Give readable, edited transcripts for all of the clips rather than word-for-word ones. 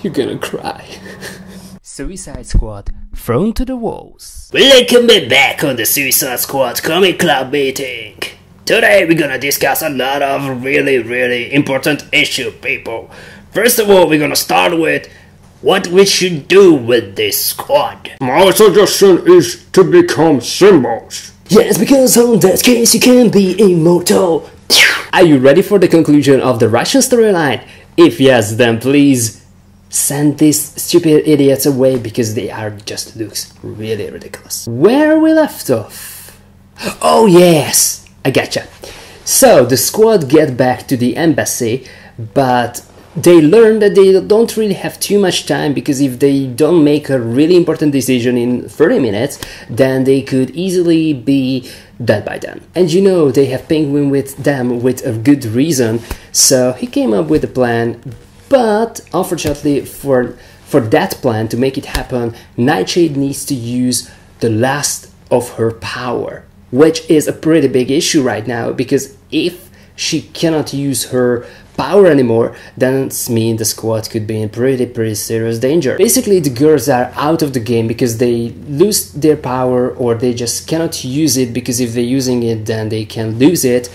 You're gonna cry. Suicide Squad thrown to the walls. Welcome back on the Suicide Squad Comic Club meeting. Today we're gonna discuss a lot of really important issue, people. First of all, we're gonna start with what we should do with this squad. My suggestion is to become symbols. Yes, because on that case you can be immortal. Are you ready for the conclusion of the Russian storyline? If yes, then please send these stupid idiots away because they are just looks really ridiculous. Where we left off? Oh yes, I gotcha. So the squad get back to the embassy, but they learn that they don't really have too much time, because if they don't make a really important decision in 30 minutes, then they could easily be dead by then. And you know, they have Penguin with them with a good reason, so he came up with a plan. But unfortunately for that plan to make it happen, Nightshade needs to use the last of her power, which is a pretty big issue right now, because if she cannot use her power anymore, then it means the squad could be in pretty serious danger. Basically, the girls are out of the game because they lose their power, or they just cannot use it, because if they're using it, then they can lose it,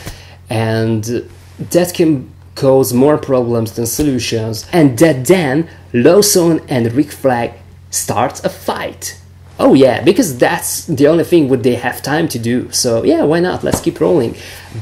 and that can cause more problems than solutions, and that then Lawson and Rick Flag starts a fight. Oh yeah, because that's the only thing what they have time to do, so yeah, why not, let's keep rolling.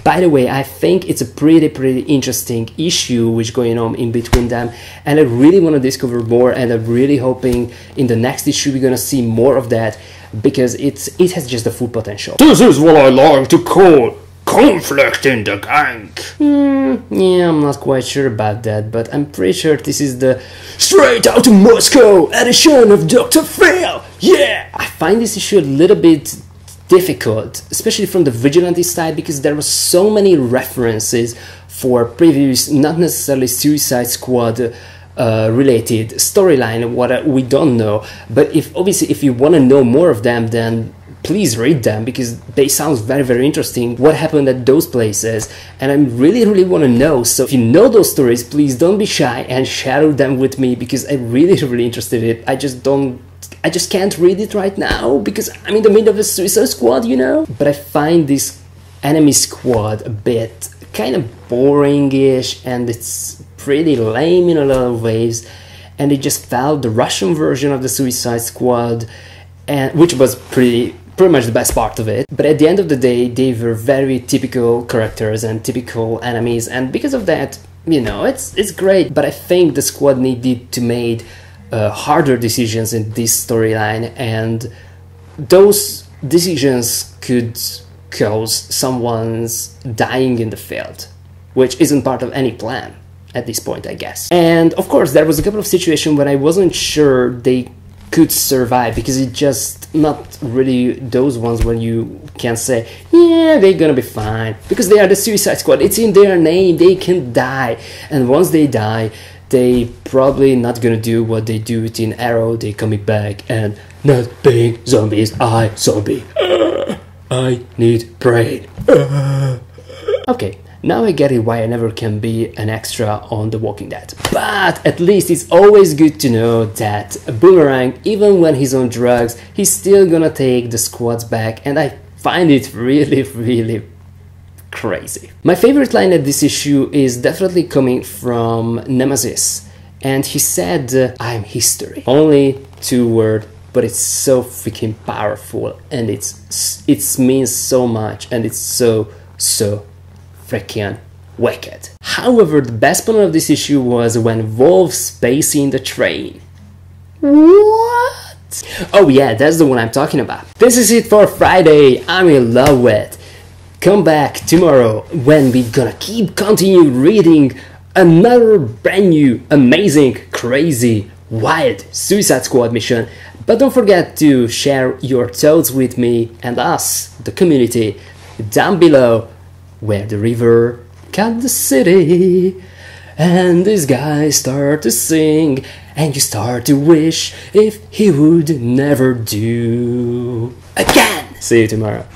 By the way, I think it's a pretty interesting issue which going on in between them, and I really want to discover more, and I'm really hoping in the next issue we're gonna see more of that, because it has just the full potential. This is what I like to call conflict in the gang. Yeah, I'm not quite sure about that, but I'm pretty sure this is the Straight Out of Moscow edition of Dr. Phil! Yeah! I find this issue a little bit difficult, especially from the Vigilante side, because there were so many references for previous, not necessarily Suicide Squad related storyline, what we don't know, but obviously if you want to know more of them, then please read them, because they sound very interesting, what happened at those places, and I really want to know. So if you know those stories, please don't be shy and share them with me, because I'm really interested in it. I just can't read it right now because I'm in the middle of a Suicide Squad, you know. But I find this enemy squad a bit kind of boring-ish, and it's pretty lame in a lot of ways, and it just felt the Russian version of the Suicide Squad, and which was pretty much the best part of it. But at the end of the day, they were very typical characters and typical enemies, and because of that, you know, it's great. But I think the squad needed to make harder decisions in this storyline, and those decisions could cause someone's dying in the field, which isn't part of any plan at this point, I guess. And of course, there was a couple of situations when I wasn't sure they could survive, because it's just not really those ones when you can say, yeah, they're gonna be fine, because they are the Suicide Squad, it's in their name, they can die, and once they die, they probably not gonna do what they do in Arrow, they coming back and not being zombies, zombie, I need brain. Okay. Now I get it why I never can be an extra on The Walking Dead. But at least it's always good to know that Boomerang, even when he's on drugs, he's still gonna take the squads back, and I find it really crazy. My favorite line at this issue is definitely coming from Nemesis, and he said, I'm history. Only 2 words, but it's so freaking powerful, and it means so much, and it's so freaking wicked. However, the best part of this issue was when Wolf's pacing the train. What? Oh yeah, that's the one I'm talking about. This is it for Friday. I'm in love with. Come back tomorrow when we're gonna continue reading another brand new, amazing, crazy, wild Suicide Squad mission. But don't forget to share your thoughts with me and us, the community, down below, where the river cut the city, and these guys start to sing, and you start to wish if he would never do again. See you tomorrow.